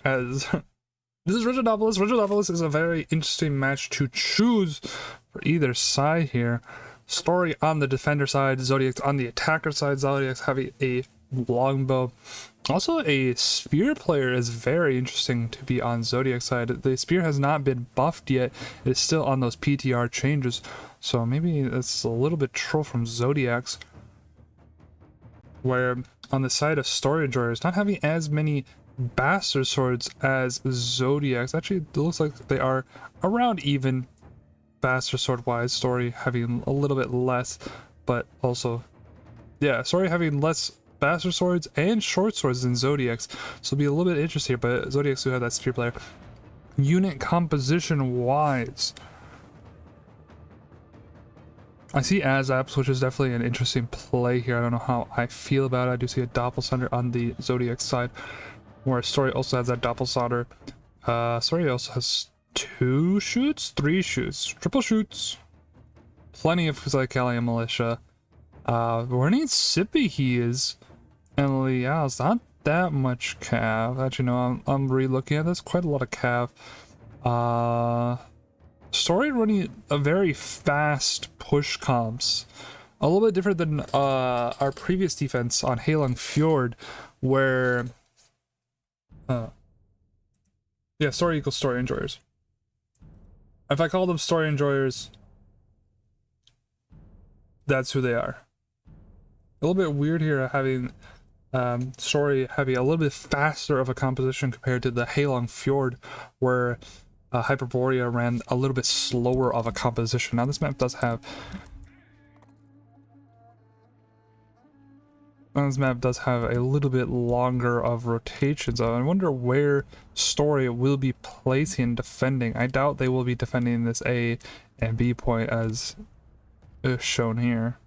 as this is Reginopoulos. Reginopoulos is a very interesting match to choose for either side here. Story on the defender side, Zodiacs on the attacker side. Zodiacs having a longbow. Also, a spear player is very interesting to be on Zodiac side. The spear has not been buffed yet. It is still on those PTR changes. So maybe it's a little bit troll from Zodiacs. Where on the side of Story Enjoyers, not having as many Bastard Swords as Zodiacs. Actually, it looks like they are around even Bastard Sword wise. Story having a little bit less, but also, yeah, Story having less Bastard Swords and Short Swords than Zodiacs. So it'll be a little bit interesting here, but Zodiacs do have that spear player. Unit composition wise, I see Azaps, which is definitely an interesting play here. I don't know how I feel about it. I do see a Doppelsunder on the Zodiac side, where Story also has that Doppelsunder. Story also has 2 shoots, 3 shoots, triple shoots, plenty of Zykalia and Militia. Warning Sippy he is, and Liao's not that much Cav. Actually, no, I'm re-looking at this. Quite a lot of Cav. Story running a very fast push comps. A little bit different than our previous defense on Halong Fjord, where yeah, Story equals Story Enjoyers. If I call them Story Enjoyers, that's who they are. A little bit weird here having Story having a little bit faster of a composition compared to the Halong Fjord, where Hyperborea ran a little bit slower of a composition. Now this map does have a little bit longer of rotations. I wonder where Story will be placing and defending. I doubt they will be defending this A and B point as is shown here.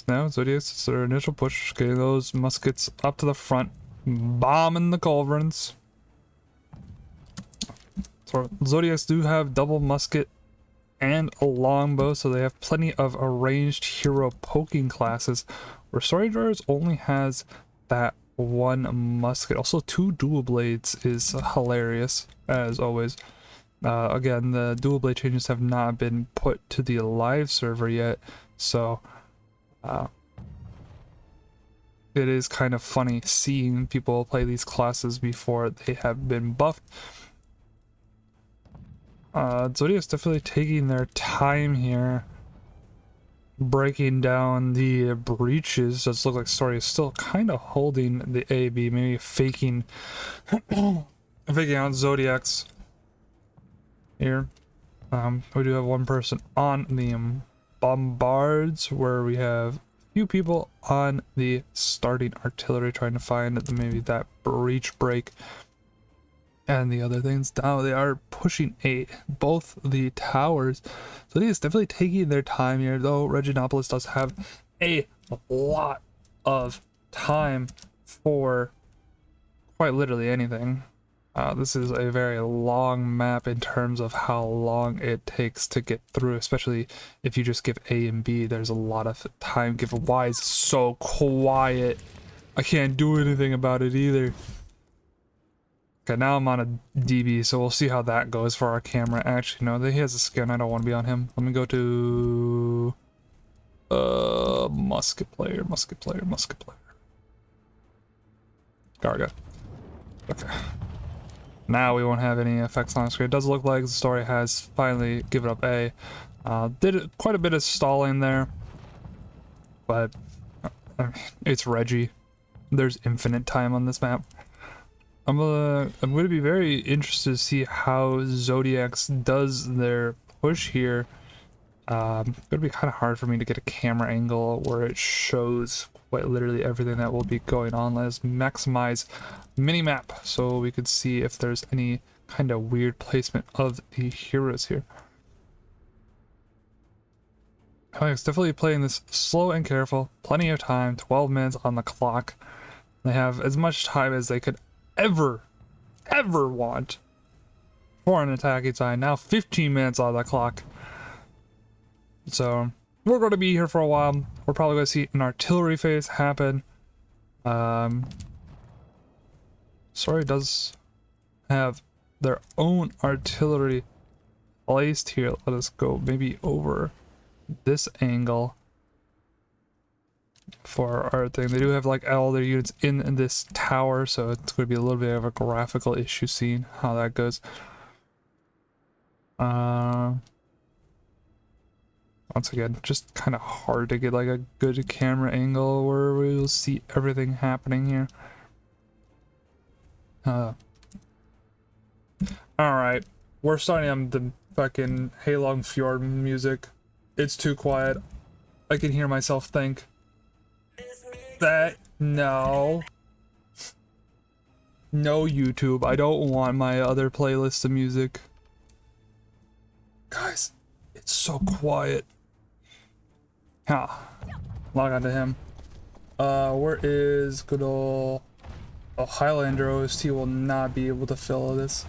Now Zodiacs, it's their initial push, getting those muskets up to the front, bombing the culverins. So Zodiacs do have double musket and a longbow, so they have plenty of ranged hero poking classes, where Story Enjoyers only has that 1 musket. Also 2 dual blades is hilarious, as always. Again, the dual blade changes have not been put to the live server yet, so it is kind of funny seeing people play these classes before they have been buffed. Zodiac's definitely taking their time here, breaking down the breaches. Does look like Story is still kind of holding the AB, maybe faking out Zodiacs here. We do have 1 person on the bombards, where we have a few people on the starting artillery trying to find maybe that breach break and the other things. Now they are pushing both the towers, so he is definitely taking their time here, though Reginopoulos does have a lot of time for quite literally anything. This is a very long map in terms of how long it takes to get through, especially if you just give A and B. There's a lot of time given. Why is it so quiet? I can't do anything about it either. Okay, now I'm on a DB, so we'll see how that goes for our camera. Actually, no, he has a skin. I don't want to be on him. Let me go to musket player. Garga. Okay. Now we won't have any effects on the screen. It does look like the Story has finally given up A. Did quite a bit of stalling there, but I mean, it's Reggie. There's infinite time on this map. I'm gonna be very interested to see how Zodiacs does their push here. It's gonna be kind of hard for me to get a camera angle where it shows quite literally everything that will be going on. Let's maximize minimap so we could see if there's any kind of weird placement of the heroes here. It's definitely playing this slow and careful. Plenty of time, 12 minutes on the clock. They have as much time as they could ever want for an attacking side. Now 15 minutes on the clock. So we're going to be here for a while. We're probably going to see an artillery phase happen. Story does have their own artillery placed here. Let us go maybe over this angle for our thing. They do have like all their units in this tower, so it's going to be a little bit of a graphical issue seeing how that goes. Once again, just kind of hard to get like a good camera angle where we'll see everything happening here. Alright, we're starting on the fucking Halong Fjord music. It's too quiet. I can hear myself think that no YouTube, I don't want my other playlist of music. Guys, it's so quiet. Log on to him. Where is good old Highlander OST will not be able to fill this.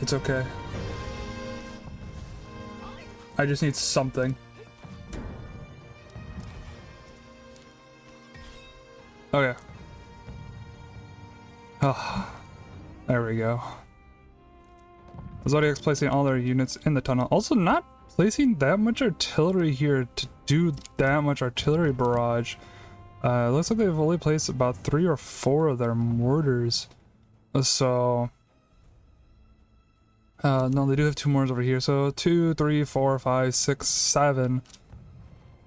It's okay. I just need something. Okay. There we go. Zodiac's placing all their units in the tunnel. Also not placing that much artillery here to do that much artillery barrage. Looks like they've only placed about 3 or 4 of their mortars. So... no, they do have 2 mortars over here. So 2, 3, 4, 5, 6, 7,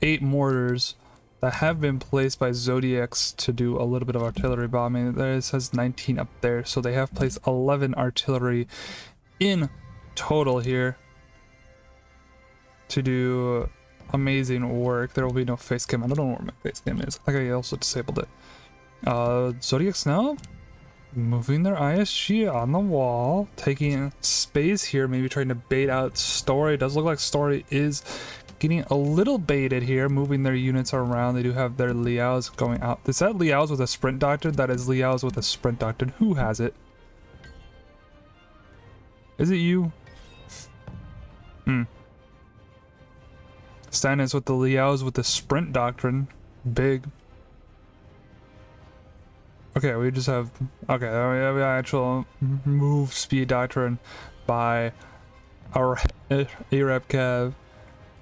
8 mortars that have been placed by Zodiacs to do a little bit of artillery bombing. There it says 19 up there. So they have placed 11 artillery in total here to do amazing work. There will be no face cam. I don't know where my face cam is. I think I also disabled it. Zodiacs now moving their ISG on the wall, taking space here, maybe trying to bait out Story. It does look like Story is getting a little baited here, moving their units around. They do have their Liaos going out. Is that Liaos with a sprint doctrine? That is Liaos with a sprint doctrine. Who has it? Is it you? Stannis with the Liaos with the sprint doctrine. Big. Okay, we just have... Okay, we have actual move speed doctrine by our Arab Cav.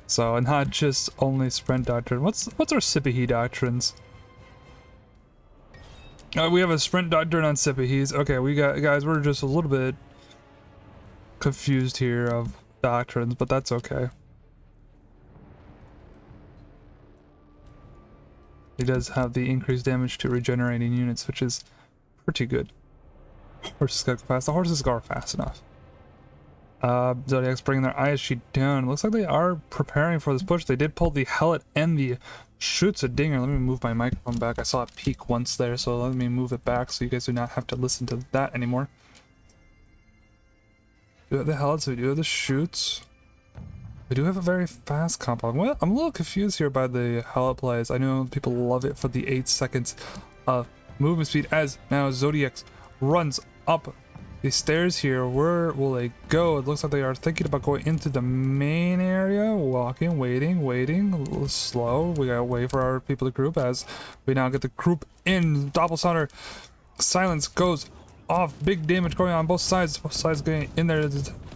So, not just only sprint doctrine. What's our Sipahi doctrines? We have a sprint doctrine on Sipahis. Okay, we got... Guys, we're just a little bit confused here of doctrines, but that's okay. He does have the increased damage to regenerating units, which is pretty good. Horses gotta go fast. The horses are fast enough. Zodiac's bringing their ISG down. It looks like they are preparing for this push. They did pull the Hellet and the Schütze Dinger. Let me move my microphone back. I saw it peak once there, so let me move it back so you guys do not have to listen to that anymore. We do have the Hellets, we do have the Schütze. We do have a very fast compound. Well, I'm a little confused here by the Hellet plays. I know people love it for the 8 seconds of movement speed as now Zodiac runs up the stairs here. Where will they go? It looks like they are thinking about going into the main area. Walking, waiting, a little slow. We gotta wait for our people to group as we now get the group in. Doppel Sounder. Silence goes off. Big damage going on both sides. Both sides getting in there.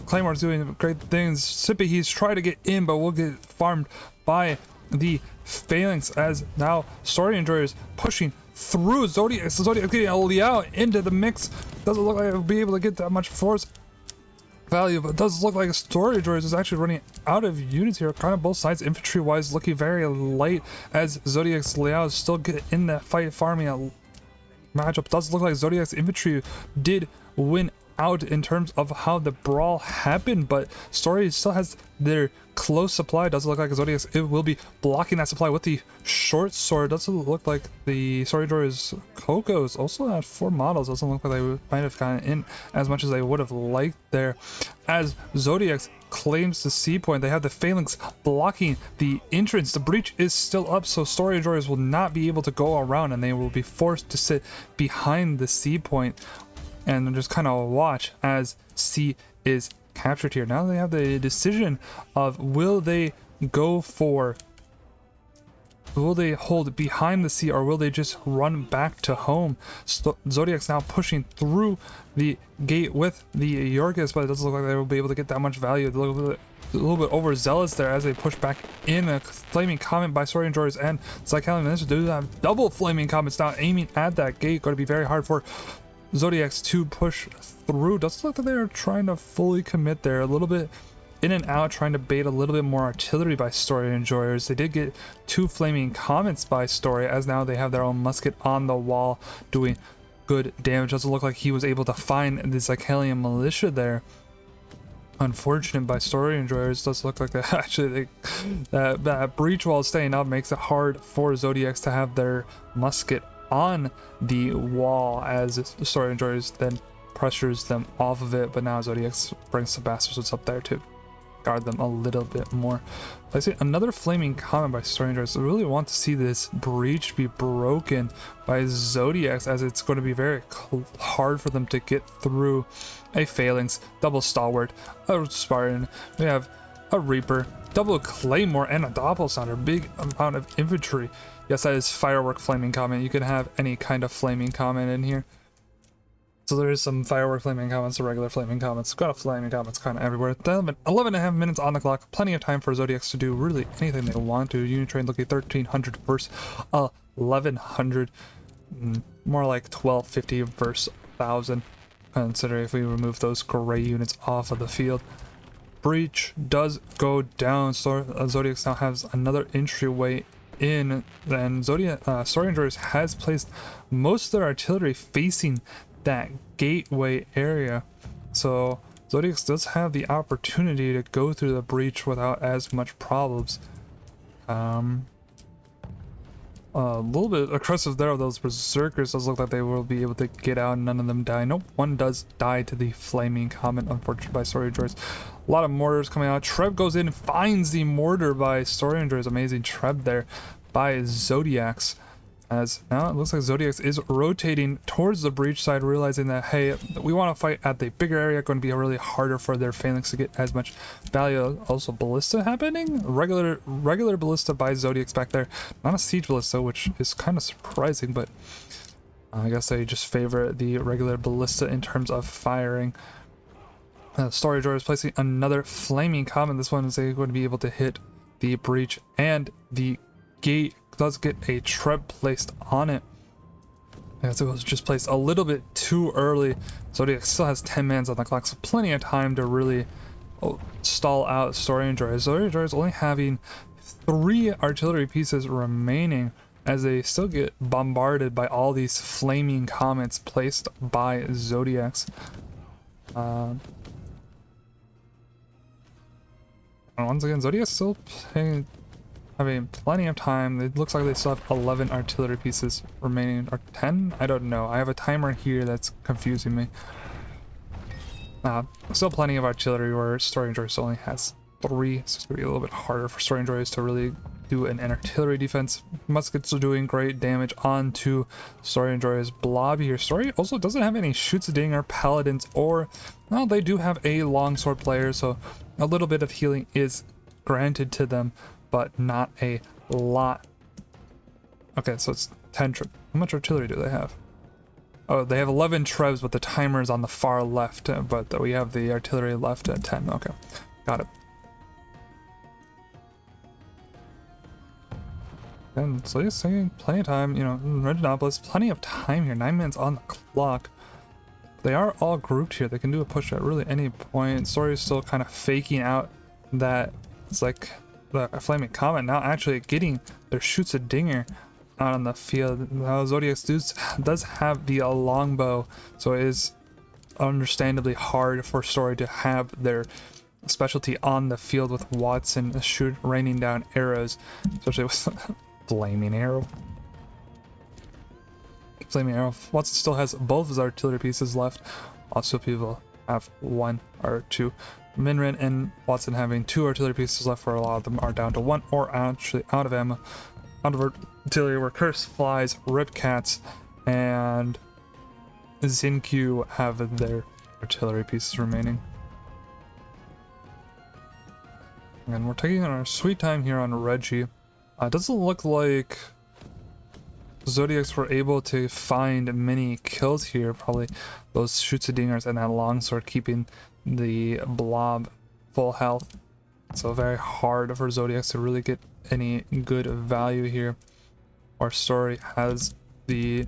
Claymore's doing great things. Sipahi's trying to get in, but will get farmed by the Phalanx as now Story Enjoyers pushing through. Zodiac getting a Liao into the mix. Doesn't look like it'll be able to get that much force value, but it does look like Story Enjoyers is actually running out of units here. Kind of both sides, infantry wise, looking very light as Zodiac's Liao is still get in that fight, farming a matchup. Does look like Zodiac's infantry did win out in terms of how the brawl happened, but Story still has their close supply. Doesn't look like Zodiac it will be blocking that supply with the short sword. Doesn't look like the Story Enjoyers Coco's also had 4 models. Doesn't look like they might have gotten in as much as they would have liked there. As Zodiac claims the C point, they have the Phalanx blocking the entrance. The breach is still up, so Story Enjoyers will not be able to go around and they will be forced to sit behind the C point and just kind of watch as C is captured here. Now they have the decision of will they go for Will they hold behind the sea or will they just run back to home? Zodiac's now pushing through the gate with the Yorkis, but it doesn't look like they will be able to get that much value. A little bit overzealous there as they push back in. A flaming comment by Story Enjoyers and Psychalian Minister do have double flaming comments now aiming at that gate. Going to be very hard for Zodiacs to push through. Doesn't look like they're trying to fully commit there. A little bit in and out, trying to bait a little bit more artillery by Story Enjoyers. They did get 2 flaming comments by Story, as now they have their own musket on the wall doing good damage. Doesn't look like he was able to find the Psychalian militia there. Unfortunate by Story Enjoyers. Does look like that actually that breach wall staying up makes it hard for Zodiacs to have their musket on the wall, as the Story Enjoyers then pressures them off of it. But now Zodiacs brings some bastards up there to guard them a little bit more. I see another flaming comment by Story Enjoyers. I really want to see this breach be broken by Zodiacs, as it's going to be very hard for them to get through. A Phalanx, double Stalwart, a Spartan, we have a Reaper, double Claymore, and a Doppelsounder. Big amount of infantry. Yes, that is firework flaming comment. You can have any kind of flaming comment in here. So there is some firework flaming comments, regular flaming comments. Got a flaming comments kind of everywhere. 11 and a half minutes on the clock. Plenty of time for Zodiacs to do really anything they want to. Unit train looking 1300 versus 1100. More like 1250 versus 1000. Consider if we remove those gray units off of the field. Breach does go down. So Zodiacs now has another entryway in. And Story Enjoyers has placed most of their artillery facing that gateway area, so Zodiacs does have the opportunity to go through the breach without as much problems. A little bit aggressive there of those berserkers. Does look like they will be able to get out. None of them die. Nope, one does die to the flaming comment, unfortunately, by Story Enjoyers. A lot of mortars coming out. Treb goes in and finds the mortar by Story Enjoyers. Amazing Treb there by Zodiacs. As now it looks like Zodiacs is rotating towards the breach side, realizing that, hey, we want to fight at the bigger area. Going to be really harder for their Phalanx to get as much value. Also, ballista happening. Regular ballista by Zodiacs back there. Not a siege ballista, which is kind of surprising, but I guess they just favor the regular ballista in terms of firing. Story Enjoyers placing another flaming comment. This one is going to be able to hit the breach, and the gate does get a Treb placed on it, as it was just placed a little bit too early. Zodiac still has 10 mans on the clock, so plenty of time to really stall out Story Enjoyers. Story Enjoyers only having 3 artillery pieces remaining, as they still get bombarded by all these flaming comments placed by Zodiacs. And once again, Zodiac's still having plenty of time. It looks like they still have 11 artillery pieces remaining, or 10? I don't know. I have a timer here that's confusing me. Still plenty of artillery, where Story Enjoyers only has 3, so it's gonna be a little bit harder for Story Enjoyers to really do an artillery defense. Muskets are doing great damage onto Story Enjoyers blob here. Story also doesn't have any shoots a ding or paladins, or well, they do have a longsword player, so a little bit of healing is granted to them, but not a lot. Okay, so it's 10 Treb. How much artillery do they have? Oh, they have 11 Trebs, but the timer is on the far left, but we have the artillery left at 10. Okay, got it. And so you're saying plenty of time, you know, Reginopolis, plenty of time here. 9 minutes on the clock. They are all grouped here. They can do a push at really any point. Story is still kind of faking out that it's like the flaming comment, now actually getting their shoots a dinger out on the field. Now Zodiacs does have the longbow, so it is understandably hard for Story to have their specialty on the field with Watson raining down arrows, especially with flaming arrow. Flaming arrow. Watson still has both of his artillery pieces left. Also, people have 1 or 2. Minrin and Watson having 2 artillery pieces left, where a lot of them are down to 1 or actually out of ammo, out of artillery, where Curse Flies, Rip Cats, and Zinq have their artillery pieces remaining. And we're taking our sweet time here on Reggie. It doesn't look like Zodiacs were able to find many kills here. Probably those Schützedingers and that longsword keeping the blob full health. So very hard for Zodiacs to really get any good value here. Our story has the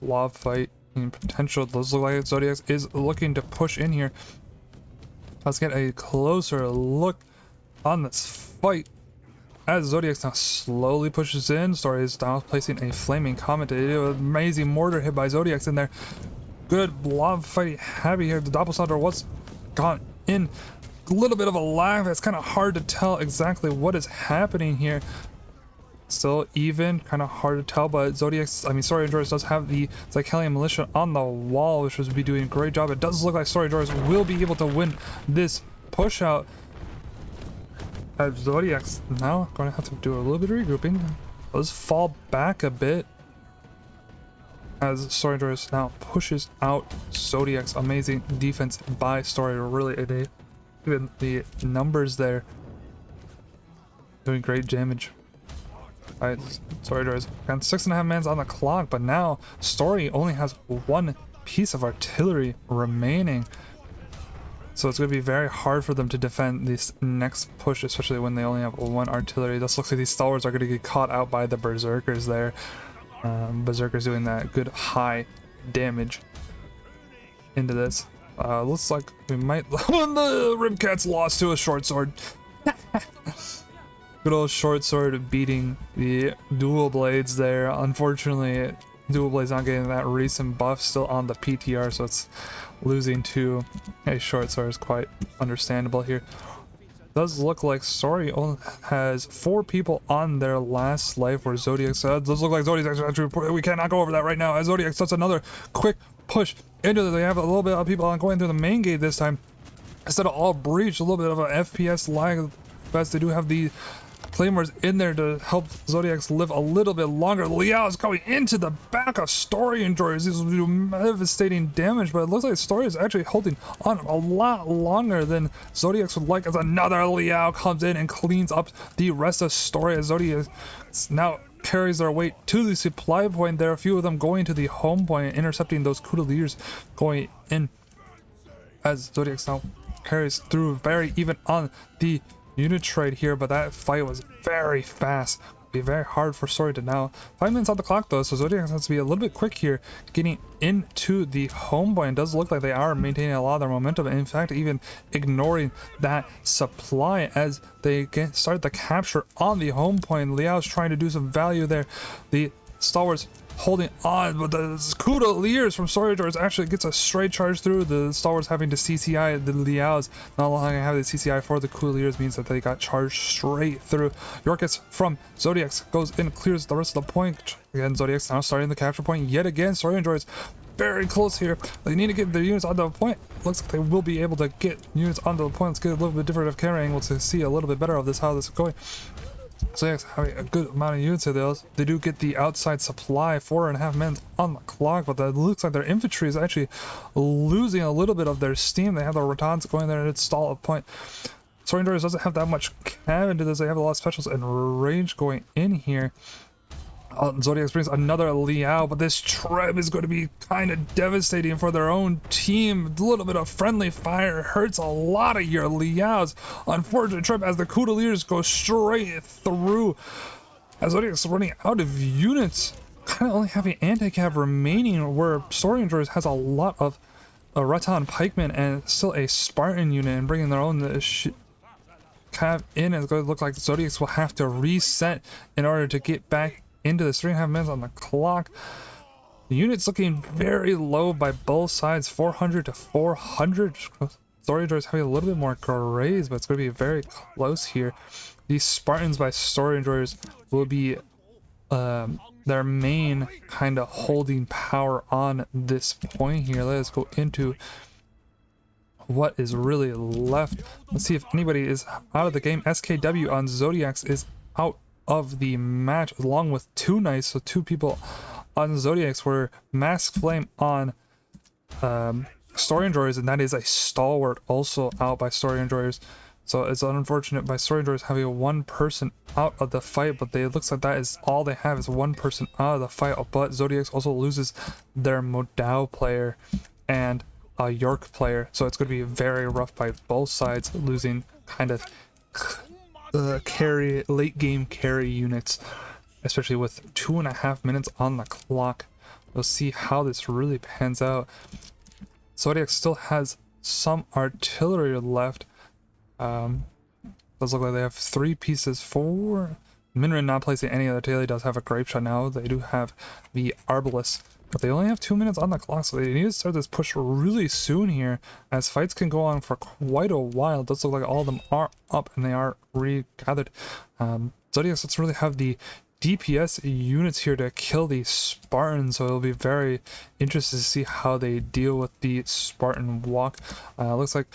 blob fight and potential. Those look like Zodiacs is looking to push in here. Let's get a closer look on this fight. As Zodiacs now slowly pushes in, Story is now placing a flaming comet. Amazing mortar hit by Zodiacs in there. Good blob fight heavy here. The Doppelslander was gone in. A little bit of a lag. It's kind of hard to tell exactly what is happening here. Still even, kind of hard to tell, but Zodiacs, Story Enjoyers does have the Zycalian Militia on the wall, which was be doing a great job. It does look like Story Enjoyers will be able to win this push out. As Zodiacs now going to have to do a little bit of regrouping. Let's fall back a bit as Story Enjoyers now pushes out Zodiacs. Amazing defense by Story, really. Even the numbers there doing great damage. Alright, Story Enjoyers got 6.5 mans on the clock, but now Story only has one piece of artillery remaining. So it's going to be very hard for them to defend this next push, especially when they only have one artillery. This looks like these stalwarts are going to get caught out by the berserkers there. Berserkers doing that good high damage into this. Looks like we might... the Ribcats lost to a short sword. Good old short sword beating the dual blades there. Unfortunately, dual blades not getting that recent buff, still on the PTR, so it's losing to a short sword is quite understandable here. Does look like Story only has 4 people on their last life, where Zodiacs does look like Zodiacs actually, we cannot go over that right now, as Zodiacs does another quick push into it. They have a little bit of people going through the main gate this time instead of all breach. A little bit of an FPS lag, but they do have the Claymores in there to help Zodiacs live a little bit longer. Liao is going into the back of Story Enjoyers. This will do devastating damage, but it looks like Story is actually holding on a lot longer than Zodiacs would like, as another Liao comes in and cleans up the rest of Story, as Zodiacs now carries their weight to the supply point. There are a few of them going to the home point, intercepting those Couturiers going in, as Zodiacs now carries through very even on the unit trade here, but that fight was very fast. Be very hard for Story to now. 5 minutes on the clock though, so Zodiac has to be a little bit quick here getting into the home point. It does look like they are maintaining a lot of their momentum, and in fact even ignoring that supply as they start the capture on the home point. Liao's trying to do some value there. The stalwarts holding on, but the Couturiers from Story Enjoyers actually gets a straight charge through. The stalwarts having to CCI the Liaos. Not long having the CCI for the Couturiers means that they got charged straight through. Yorkis from Zodiacs goes in, clears the rest of the point. Again, Zodiacs now starting the capture point yet again. Story Enjoyers very close here. They need to get their units onto the point. Looks like they will be able to get units onto the point. Let's get a little bit different of camera angle to see a little bit better of this, how this is going. So yeah, having a good amount of units of those. They do get the outside supply, 4.5 men on the clock, but that looks like their infantry is actually losing a little bit of their steam. They have the Ratans going there and install a point. Story Enjoyers doesn't have that much cam into this. They have a lot of specials and range going in here. Zodiac brings another Liao, but this Treb is going to be kind of devastating for their own team. A little bit of friendly fire hurts a lot of your Liaos. Unfortunate Treb as the Couturiers go straight through. As Zodiac's running out of units, kind of only having anti-cav remaining, where Story Enjoyers has a lot of Rattan pikemen and still a Spartan unit, and bringing their own cav in. It's going to look like Zodiacs will have to reset in order to get back into the 3.5 minutes on the clock. The unit's looking very low by both sides, 400 to 400. Story Enjoyers having a little bit more graze, but it's going to be very close here. These Spartans by Story Enjoyers will be their main kind of holding power on this point here. Let us go into what is really left. Let's see if anybody is out of the game. SKW on Zodiacs is out of the match, along with 2 knights, so 2 people on Zodiacs, were Mask Flame on Story Enjoyers, and that is a stalwart also out by Story Enjoyers. So it's unfortunate by Story Enjoyers having one person out of the fight, but it looks like that is all they have is one person out of the fight. But ZodiX also loses their Modao player and a York player, so it's going to be very rough by both sides, losing kind of late game carry units, especially with 2.5 minutes on the clock. We'll see how this really pans out. Zodiac still has some artillery left. Does look like they have 3 pieces for Minrin. Not placing any other artillery, does have a grape shot now. They do have the Arbalest, but they only have 2 minutes on the clock, so they need to start this push really soon here, as fights can go on for quite a while. It does look like all of them are up and they are regathered. Zodiac doesn't really have the DPS units here to kill the Spartans, so it'll be very interesting to see how they deal with the Spartan walk. Looks like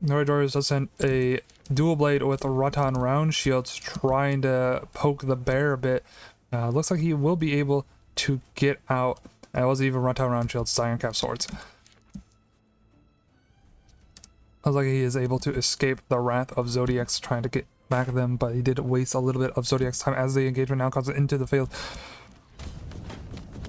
Noridors does send a dual blade with a Rattan round shields, trying to poke the bear a bit. Looks like he will be able to get out. It wasn't even Rattan round shields, it's Iron Cap swords. Looks like he is able to escape the wrath of Zodiacs trying to get back at them, but he did waste a little bit of Zodiac's time as the engagement now comes into the field.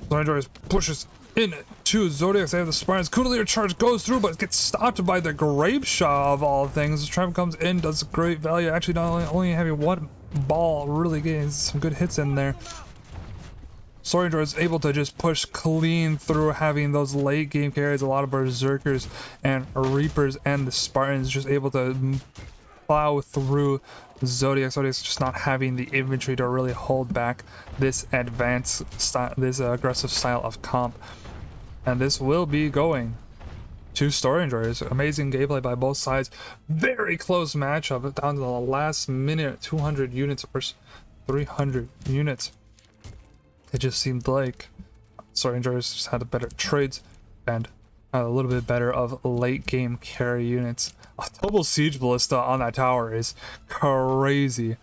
Zodiac pushes in to Zodiacs. They have the Spartans. Kundalini charge goes through, but gets stopped by the grape shot of all things. Trevor comes in, does great value. Actually, not only having one ball, really getting some good hits in there. Soriandor is able to just push clean through, having those late game carries, a lot of Berserkers and Reapers, and the Spartans just able to plow through Zodiac. Zodiac's just not having the infantry to really hold back this advanced style, this aggressive style of comp. And this will be going to Story Enjoyers. Amazing gameplay by both sides. Very close matchup down to the last minute. 200 units versus 300 units. It just seemed like Story Enjoyers just had a better trades and a little bit better of late game carry units. A double siege ballista on that tower is crazy.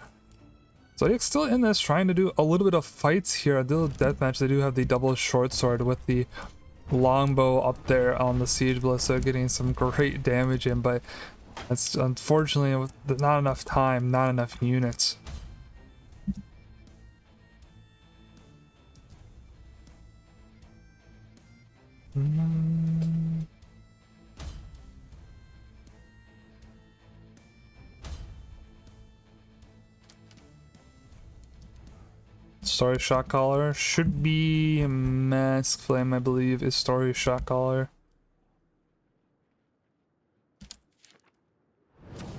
So it's still in this, trying to do a little bit of fights here. A little deathmatch. They do have the double short sword with the longbow up there on the siege ballista, getting some great damage in, but that's unfortunately with not enough time, not enough units. Story shot caller should be Mask Flame, I believe, is Story shot caller.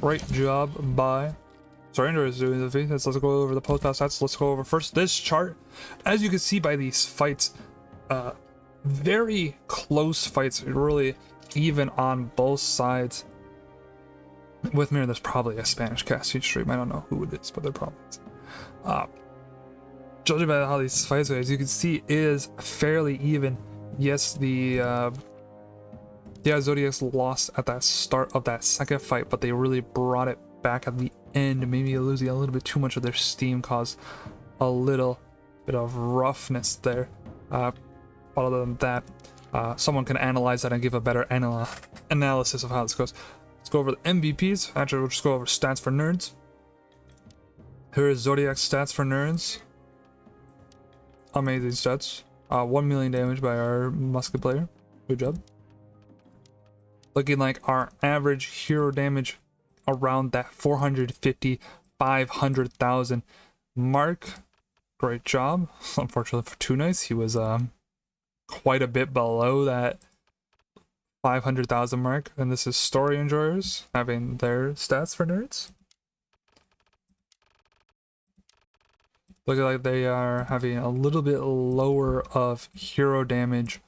Great job by Surrender is doing the thing. Let's go over the post-pass stats. Let's go over first this chart. As you can see by these fights, very close fights, really even on both sides. With me, there's probably a Spanish casting stream. I don't know who it is, but there probably is. Judging by how these fights are, as you can see, is fairly even. Yes, the Zodiacs lost at that start of that second fight, but they really brought it back at the end. Maybe losing a little bit too much of their steam caused a little bit of roughness there. But other than that, someone can analyze that and give a better analysis of how this goes. Let's go over the MVPs. Actually, we'll just go over stats for nerds. Here is Zodiac's stats for nerds. Amazing stats. 1 million damage by our musket player. Good job. Looking like our average hero damage around that 450, 500,000 mark. Great job. Unfortunately for Two Nights, he was quite a bit below that 500,000 mark. And this is Story Enjoyers having their stats for nerds. Looking like they are having a little bit lower of hero damage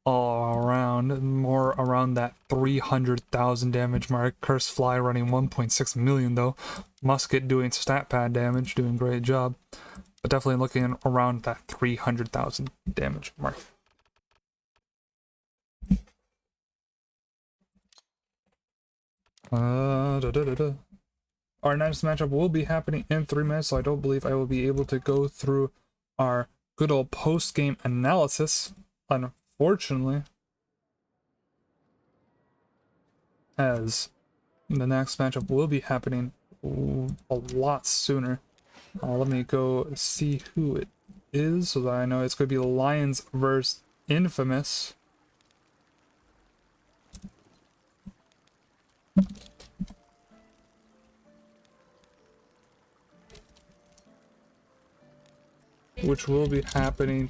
all around, more around that 300,000 damage mark. Cursed Fly running 1.6 million though. Musket doing stat pad damage, doing a great job. But definitely looking around that 300,000 damage mark. Our next matchup will be happening in 3 minutes, so I don't believe I will be able to go through our good old post-game analysis, unfortunately. As The next matchup will be happening a lot sooner. Let me go see who it is so that I know. It's going to be Lions versus Infamous. Which will be happening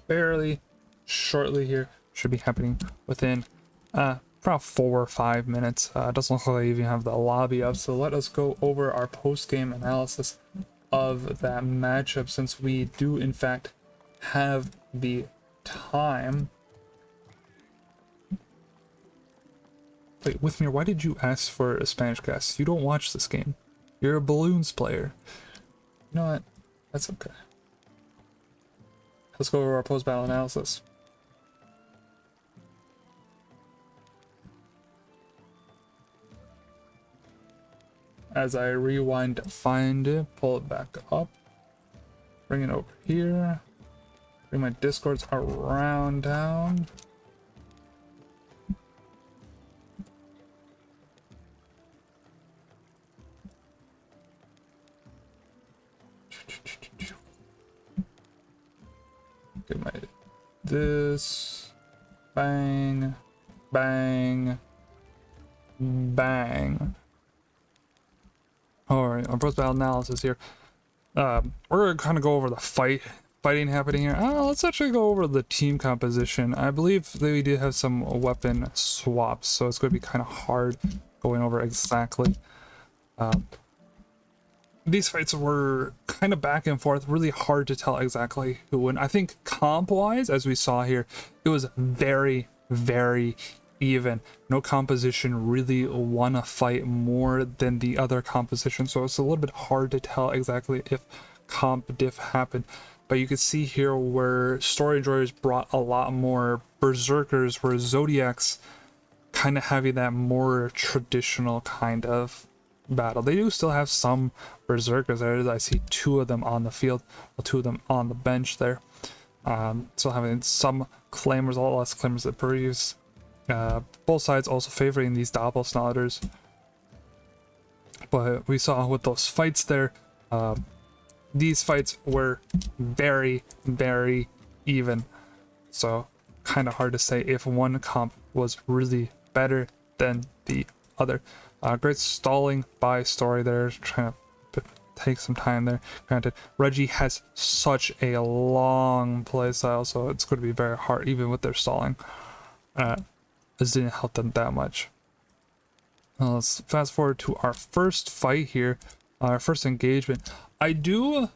fairly shortly here. Should be happening within about 4 or 5 minutes. Doesn't look like I even have the lobby up, so let us go over our post-game analysis of that matchup since we do in fact have the time. Wait, Withmere, why did you ask for a Spanish cast? You don't watch this game. You're a Balloons player. You know what? That's okay. Let's go over our post-battle analysis. As I rewind to find it, pull it back up, bring it over here, bring my discords around town. Get my this, bang, bang, bang. Alright, our post-battle analysis here. We're gonna kind of go over the fighting happening here. Let's actually go over the team composition. I believe that we did have some weapon swaps, so it's going to be kind of hard going over exactly. These fights were kind of back and forth, really hard to tell exactly who won. I think comp-wise, as we saw here, it was very, very even. No composition really won a fight more than the other composition, so it's a little bit hard to tell exactly if comp diff happened. But you can see here where Story Enjoyers brought a lot more berserkers, where Zodiac's kind of having that more traditional kind of battle. They do still have some berserkers there. I see 2 of them on the field, 2 of them on the bench there. Still having some claimers, a lot less claimers than previous. Both sides also favoring these doppelsnotters, but we saw with those fights there, these fights were very, very even, so kind of hard to say if one comp was really better than the other. Great stalling by Story there, trying to take some time there. Granted, Reggie has such a long playstyle, so it's going to be very hard even with their stalling. This didn't help them that much. Let's fast forward to our first fight here, our first engagement. I do,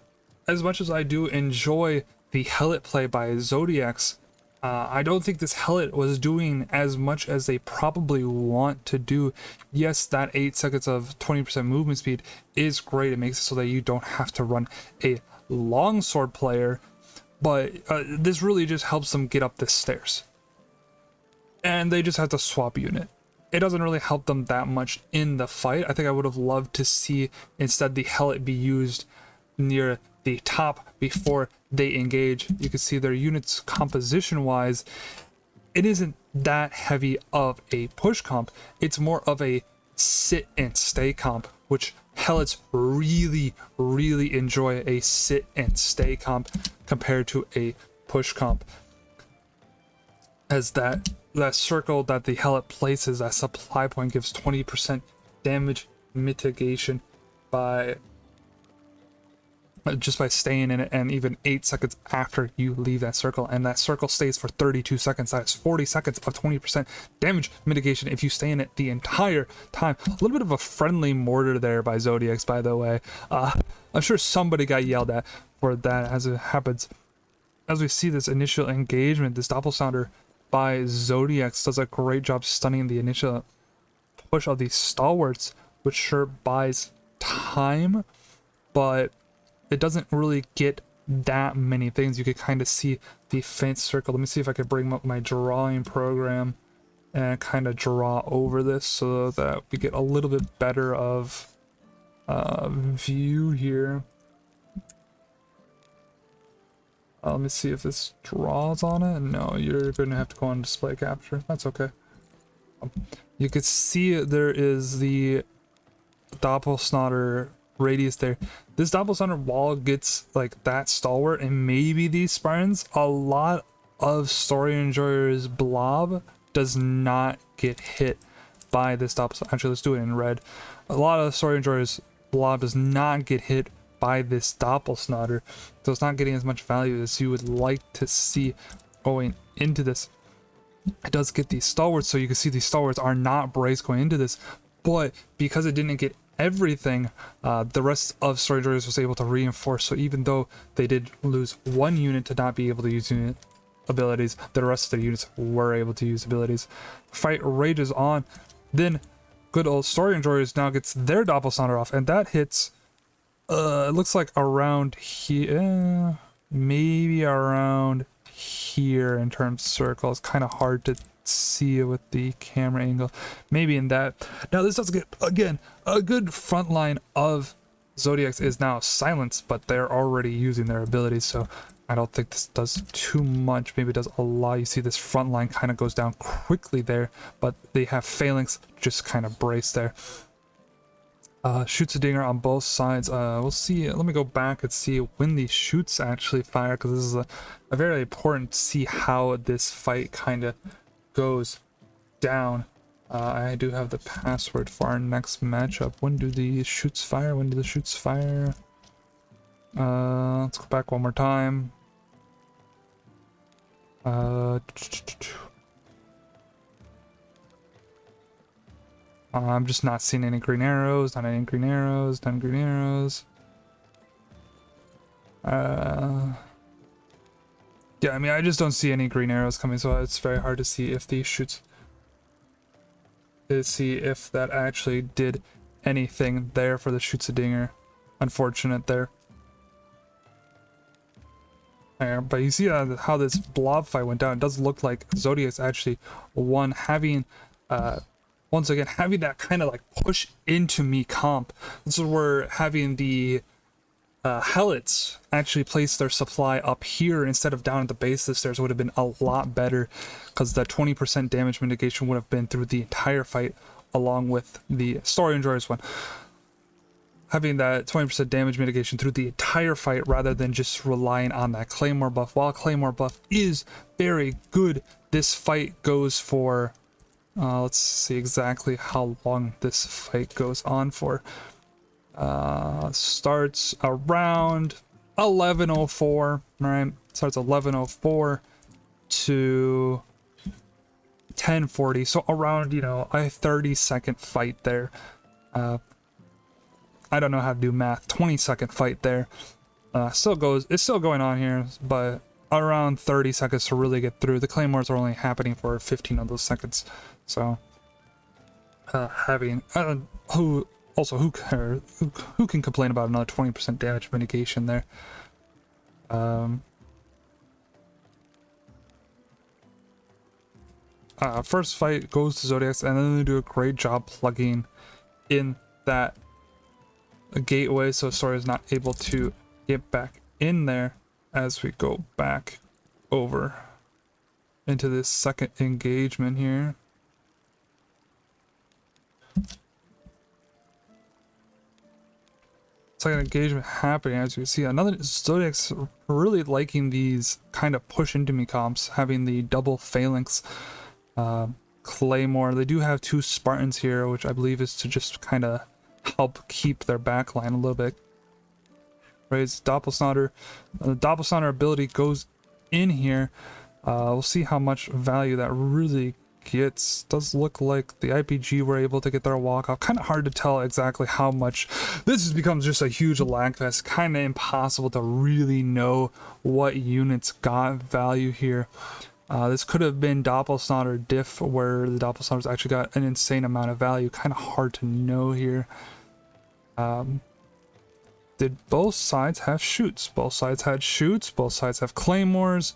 as much as I do enjoy the Hellet play by Zodiacs, I don't think this Hellet was doing as much as they probably want to do. Yes, that 8 seconds of 20% movement speed is great. It makes it so that you don't have to run a longsword player, but this really just helps them get up the stairs. And they just have to swap unit. It doesn't really help them that much in the fight. I think I would have loved to see instead the Hellet be used near the top before they engage. You can see their units composition wise, it isn't that heavy of a push comp. It's more of a sit and stay comp, which Hellets really, really enjoy a sit and stay comp compared to a push comp. As that circle that the Hellet places, that supply point, gives 20% damage mitigation by just by staying in it, and even 8 seconds after you leave that circle, and that circle stays for 32 seconds. That is 40 seconds of 20% damage mitigation if you stay in it the entire time. A little bit of a friendly mortar there by Zodiacs, by the way. I'm sure somebody got yelled at for that as it happens. As we see this initial engagement, this doppelsounder by Zodiacs does a great job stunning the initial push of these stalwarts, which sure buys time, but it doesn't really get that many things. You could kind of see the faint circle. Let me see if I could bring up my drawing program and kind of draw over this so that we get a little bit better of view here. Let me see if this draws on it. No, you're going to have to go on display capture. That's okay. You could see there is the Doppelsnotter radius there. This Doppelsnotter wall gets like that stalwart and maybe these Spartans. A lot of Story Enjoyers blob does not get hit by this Doppelsnotter. Actually, let's do it in red. A lot of Story Enjoyers blob does not get hit by this Doppelsnotter, so it's not getting as much value as you would like to see going into this. It does get these stalwarts, so you can see these stalwarts are not braced going into this, but because it didn't get everything, the rest of Story Enjoyers was able to reinforce. So even though they did lose one unit to not be able to use unit abilities, the rest of the units were able to use abilities. Fight rages on, then good old Story Enjoyers now gets their Doppelsnotter off, and that hits it looks like around here, maybe around here in terms of circle. It's kind of hard to see it with the camera angle. Maybe in that. Now this does get, again, a good front line of Zodiacs is now silenced, but they're already using their abilities, so I don't think this does too much. Maybe it does a lot. You see this front line kind of goes down quickly there, but they have phalanx just kind of brace there. Shoots a dinger on both sides. We'll see. Let me go back and see when these shoots actually fire, because this is a very important to see how this fight kind of goes down. I do have the password for our next matchup. When do the shoots fire? When do the shoots fire? Let's go back one more time. I'm just not seeing any green arrows, not any green arrows, none green arrows. Yeah, I mean, I just don't see any green arrows coming, so it's very hard to see if these shoots, to see if that actually did anything there for the shoots a dinger. Unfortunate there. But you see how this blob fight went down. It does look like Zodiac's actually won, having once again having that kind of like push into me comp. This is where having the Helots actually place their supply up here instead of down at the base of the stairs would have been a lot better, because the 20% damage mitigation would have been through the entire fight, along with the Story Enjoyers one. Having that 20% damage mitigation through the entire fight rather than just relying on that Claymore buff. While Claymore buff is very good, this fight goes for, let's see exactly how long this fight goes on for. Starts around 11:04, right? Starts 11:04 to 10:40, so around, you know, a 30-second fight there. I don't know how to do math. 20-second fight there. It's still going on here, but around 30 seconds to really get through. The claymores are only happening for 15 of those seconds, so having who cares? Who can complain about another 20% damage mitigation there? First fight goes to Zodiacs, and then they do a great job plugging in that gateway, so Story is not able to get back in there as we go back over into this second engagement here. Second engagement happening, as you can see. Another Zodiac's really liking these kind of push into me comps, having the double phalanx claymore. They do have two Spartans here, which I believe is to just kind of help keep their backline a little bit. Raise Doppelsnotter. The Doppelsnotter ability goes in here. We'll see how much value that really gets. Does look like the IPG were able to get their walk off. Kind of hard to tell exactly how much. This has become just a huge lag fest. Kind of impossible to really know what units got value here. This could have been Doppelsnotter diff, where the Doppelsnotters actually got an insane amount of value. Kind of hard to know here. Did both sides have shoots? Both sides had shoots. Both sides have claymores.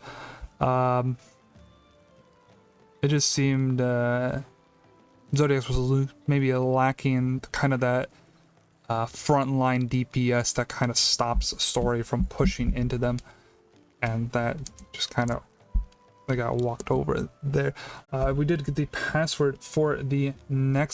It just seemed Zodiacs was maybe lacking kind of that frontline DPS that kind of stops Story from pushing into them, and that just kind of I got walked over there. We did get the password for the next